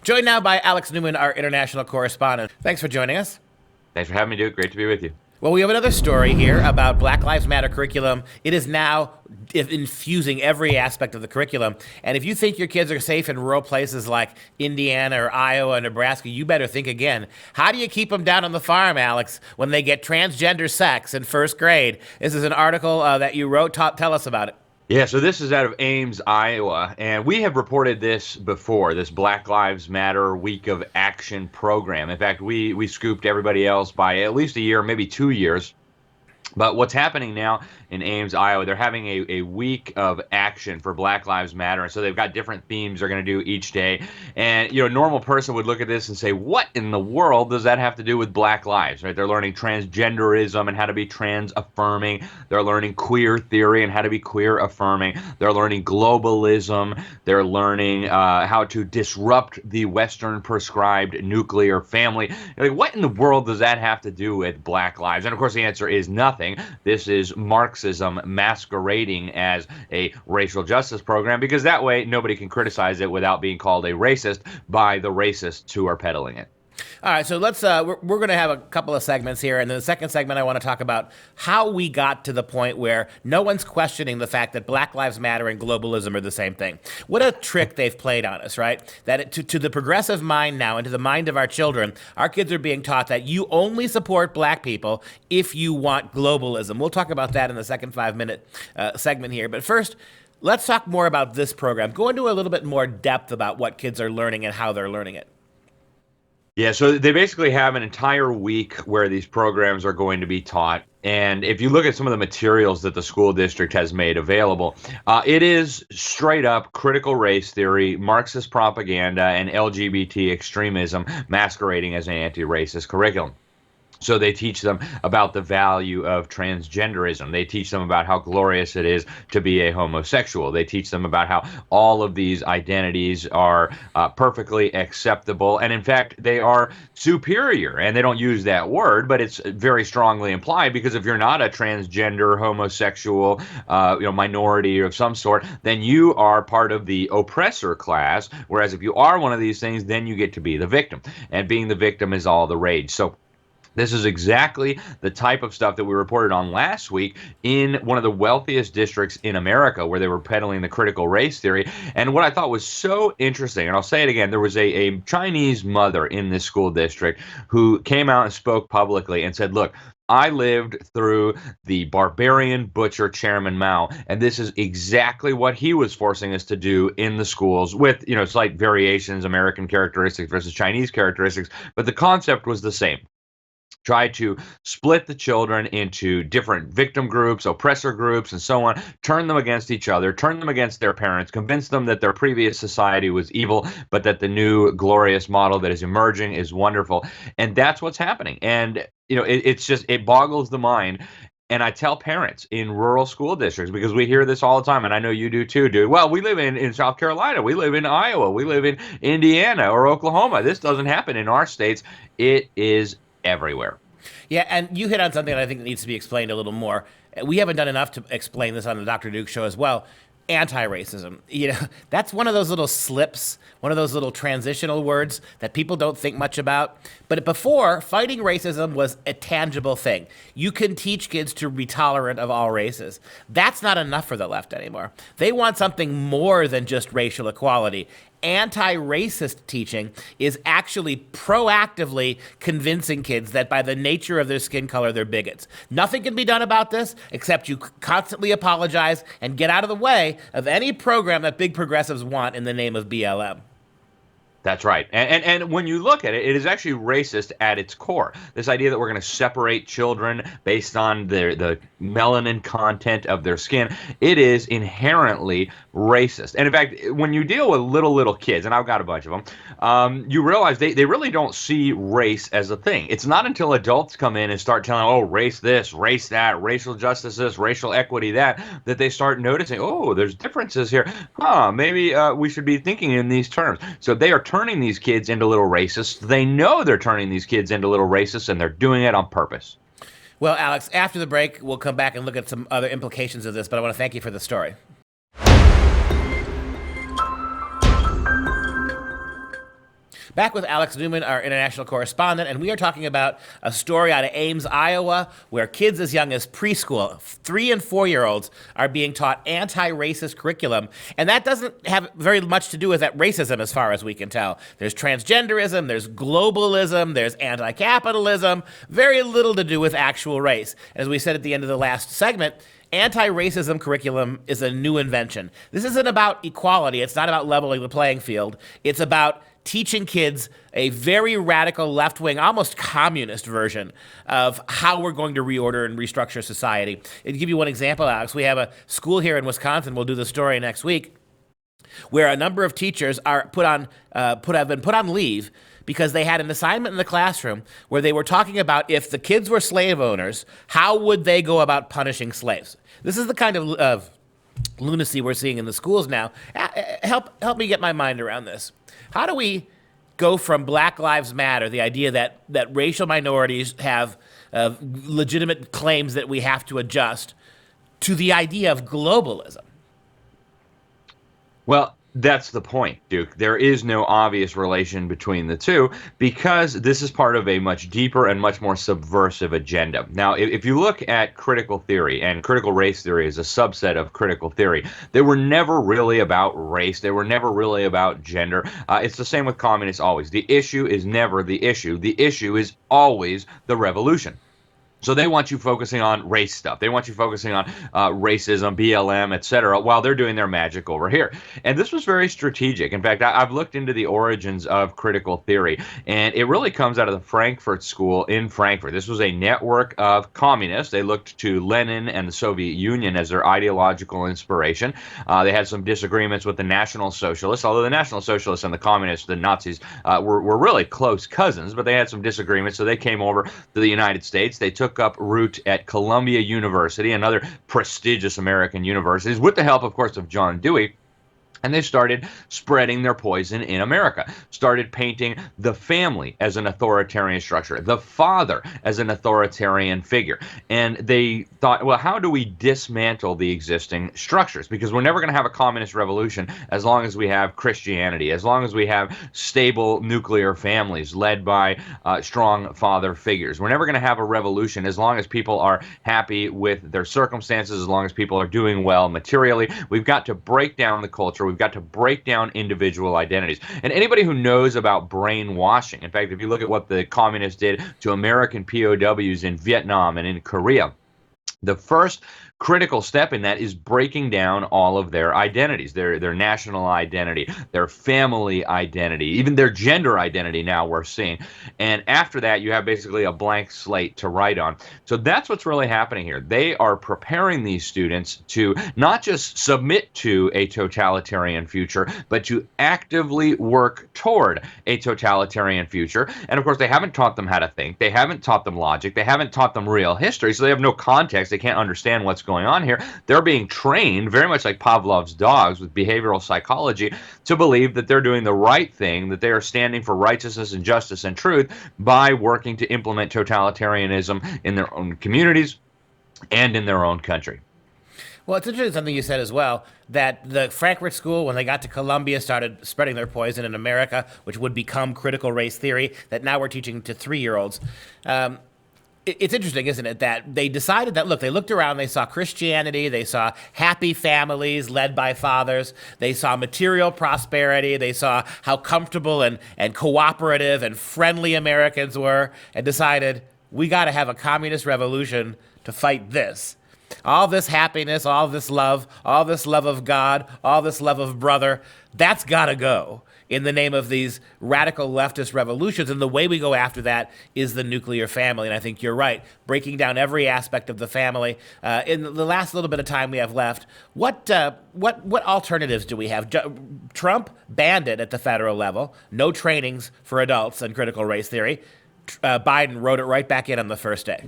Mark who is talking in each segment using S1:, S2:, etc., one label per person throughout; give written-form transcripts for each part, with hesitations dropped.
S1: Joined now by Alex Newman, our international correspondent. Thanks for joining us.
S2: Thanks for having me, Duke. Great to be with you.
S1: Well, we have another story here about Black Lives Matter curriculum. It is now infusing every aspect of the curriculum. And if you think your kids are safe in rural places like Indiana or Iowa or Nebraska, you better think again. How do you keep them down on the farm, Alex, when they get transgender sex in first grade? This is an article that you wrote. Tell us about it.
S2: Yeah, so this is out of Ames, Iowa, and we have reported this before, this Black Lives Matter Week of Action program. In fact, we scooped everybody else by at least a year, maybe 2 years. But what's happening now in Ames, Iowa, they're having a week of action for Black Lives Matter. And so they've got different themes they're going to do each day. And, a normal person would look at this and say, what in the world does that have to do with Black lives, right? They're learning transgenderism and how to be trans affirming. They're learning queer theory and how to be queer affirming. They're learning globalism. They're learning how to disrupt the Western prescribed nuclear family. Like, what in the world does that have to do with Black lives? And of course, the answer is nothing. This is Marxism masquerading as a racial justice program, because that way nobody can criticize it without being called a racist by the racists who are peddling it.
S1: All right, so let's we're going to have a couple of segments here, and then the second segment I want to talk about how we got to the point where no one's questioning the fact that Black Lives Matter and globalism are the same thing. What a trick they've played on us, right? That to the progressive mind now and to the mind of our children, our kids are being taught that you only support black people if you want globalism. We'll talk about that in the second 5-minute segment here, but first, let's talk more about this program. Go into a little bit more depth about what kids are learning and how they're learning it.
S2: Yeah, so they basically have an entire week where these programs are going to be taught. And if you look at some of the materials that the school district has made available, it is straight up critical race theory, Marxist propaganda, and LGBT extremism masquerading as an anti-racist curriculum. So they teach them about the value of transgenderism. They teach them about how glorious it is to be a homosexual. They teach them about how all of these identities are perfectly acceptable. And in fact, they are superior. And they don't use that word, but it's very strongly implied, because if you're not a transgender, homosexual, minority of some sort, then you are part of the oppressor class. Whereas if you are one of these things, then you get to be the victim. And being the victim is all the rage. So this is exactly the type of stuff that we reported on last week in one of the wealthiest districts in America, where they were peddling the critical race theory. And what I thought was so interesting, and I'll say it again, there was a Chinese mother in this school district who came out and spoke publicly and said, look, I lived through the barbarian butcher Chairman Mao, and this is exactly what he was forcing us to do in the schools with, slight variations, American characteristics versus Chinese characteristics, but the concept was the same. Try to split the children into different victim groups, oppressor groups, and so on, turn them against each other, turn them against their parents, convince them that their previous society was evil, but that the new glorious model that is emerging is wonderful. And that's what's happening. And, it boggles the mind. And I tell parents in rural school districts, because we hear this all the time, and I know you do too, dude. Well, we live in South Carolina, we live in Iowa, we live in Indiana or Oklahoma. This doesn't happen in our states. It is everywhere.
S1: Yeah, and you hit on something that I think needs to be explained a little more. We haven't done enough to explain this on the Dr. Duke show as well. Anti-racism, that's one of those little slips, one of those little transitional words that people don't think much about. But before, fighting racism was a tangible thing. You can teach kids to be tolerant of all races. That's not enough for the left anymore. They want something more than just racial equality. Anti-racist teaching is actually proactively convincing kids that by the nature of their skin color, they're bigots. Nothing can be done about this except you constantly apologize and get out of the way of any program that big progressives want in the name of BLM.
S2: That's right. And when you look at it, it is actually racist at its core. This idea that we're going to separate children based on the melanin content of their skin, it is inherently racist. And in fact, when you deal with little kids, and I've got a bunch of them, you realize they really don't see race as a thing. It's not until adults come in and start telling, oh, race this, race that, racial justice this, racial equity that they start noticing, oh, there's differences here. Maybe we should be thinking in these terms. So they are turning these kids into little racists. They know they're turning these kids into little racists, and they're doing it on purpose.
S1: Well, Alex, after the break, we'll come back and look at some other implications of this, but I want to thank you for the story. Back with Alex Newman, our international correspondent, and we are talking about a story out of Ames, Iowa, where kids as young as preschool, 3 and 4-year-olds, are being taught anti-racist curriculum. And that doesn't have very much to do with that racism as far as we can tell. There's transgenderism, there's globalism, there's anti-capitalism, very little to do with actual race. As we said at the end of the last segment, anti-racism curriculum is a new invention. This isn't about equality. It's not about leveling the playing field. It's about teaching kids a very radical left-wing, almost communist version of how we're going to reorder and restructure society. To give you one example, Alex, we have a school here in Wisconsin, we'll do the story next week, where a number of teachers are have been put on leave because they had an assignment in the classroom where they were talking about if the kids were slave owners, how would they go about punishing slaves? This is the kind of lunacy we're seeing in the schools now. Help me get my mind around this. How do we go from Black Lives Matter, the idea that racial minorities have legitimate claims that we have to adjust, to the idea of globalism?
S2: Well, that's the point, Duke. There is no obvious relation between the two because this is part of a much deeper and much more subversive agenda. Now, if you look at critical theory, and critical race theory is a subset of critical theory, they were never really about race. They were never really about gender. It's the same with communists always. The issue is never the issue. The issue is always the revolution. So they want you focusing on race stuff. They want you focusing on racism, BLM, etc., while they're doing their magic over here. And this was very strategic. In fact, I've looked into the origins of critical theory, and it really comes out of the Frankfurt School in Frankfurt. This was a network of communists. They looked to Lenin and the Soviet Union as their ideological inspiration. They had some disagreements with the National Socialists, although the National Socialists and the communists, the Nazis, were really close cousins, but they had some disagreements, so they came over to the United States. They took up root at Columbia University and other prestigious American universities with the help, of course, of John Dewey. And they started spreading their poison in America, started painting the family as an authoritarian structure, the father as an authoritarian figure. And they thought, well, how do we dismantle the existing structures? Because we're never going to have a communist revolution as long as we have Christianity, as long as we have stable nuclear families led by strong father figures. We're never going to have a revolution as long as people are happy with their circumstances, as long as people are doing well materially. We've got to break down the culture. We've got to break down individual identities. And anybody who knows about brainwashing, in fact, if you look at what the communists did to American POWs in Vietnam and in Korea, the first critical step in that is breaking down all of their identities, their national identity, their family identity, even their gender identity now we're seeing. And after that, you have basically a blank slate to write on. So that's what's really happening here. They are preparing these students to not just submit to a totalitarian future, but to actively work toward a totalitarian future. And of course, they haven't taught them how to think. They haven't taught them logic. They haven't taught them real history. So they have no context. They can't understand what's going on here. They're being trained very much like Pavlov's dogs with behavioral psychology to believe that they're doing the right thing, that they are standing for righteousness and justice and truth by working to implement totalitarianism in their own communities and in their own country.
S1: Well, it's interesting something you said as well, that the Frankfurt School, when they got to Columbia, started spreading their poison in America, which would become critical race theory that now we're teaching to 3-year-olds. It's interesting, isn't it, that they decided that, look, they looked around, they saw Christianity, they saw happy families led by fathers, they saw material prosperity, they saw how comfortable and cooperative and friendly Americans were, and decided, we got to have a communist revolution to fight this. All this happiness, all this love of God, all this love of brother, that's got to go in the name of these radical leftist revolutions. And the way we go after that is the nuclear family. And I think you're right, breaking down every aspect of the family. In the last little bit of time we have left, what alternatives do we have? Trump banned it at the federal level. No trainings for adults in critical race theory. Biden wrote it right back in on the first day.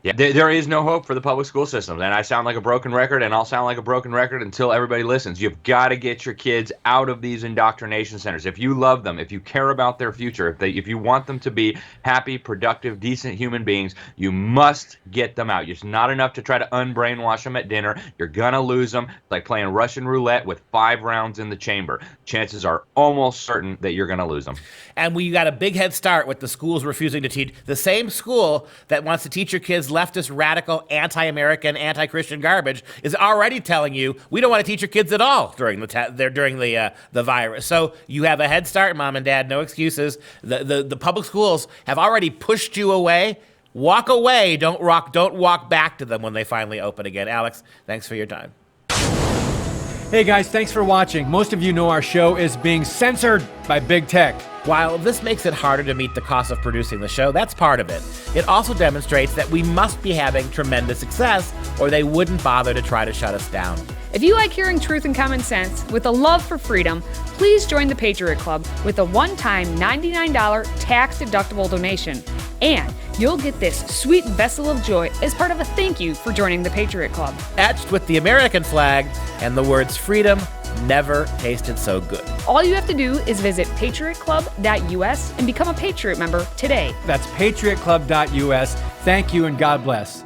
S2: Yeah, there is no hope for the public school system. And I sound like a broken record, and I'll sound like a broken record until everybody listens. You've got to get your kids out of these indoctrination centers. If you love them, if you care about their future, if you want them to be happy, productive, decent human beings, you must get them out. It's not enough to try to unbrainwash them at dinner. You're going to lose them. It's like playing Russian roulette with 5 rounds in the chamber. Chances are almost certain that you're going to lose them.
S1: And we got a big head start with the schools refusing to teach. The same school that wants to teach your kids leftist, radical, anti-American, anti-Christian garbage is already telling you we don't want to teach your kids at all during the virus. So you have a head start, Mom and Dad. No excuses. The public schools have already pushed you away. Walk away. Don't walk back to them when they finally open again. Alex, thanks for your time.
S3: Hey guys, thanks for watching. Most of you know our show is being censored by big tech.
S1: While this makes it harder to meet the cost of producing the show, that's part of it. It also demonstrates that we must be having tremendous success, or they wouldn't bother to try to shut us down.
S4: If you like hearing truth and common sense with a love for freedom, please join the Patriot Club with a one-time $99 tax-deductible donation. And you'll get this sweet vessel of joy as part of a thank you for joining the Patriot Club.
S1: Etched with the American flag and the words freedom never tasted so good.
S4: All you have to do is visit patriotclub.us and become a Patriot member today.
S3: That's patriotclub.us. Thank you and God bless.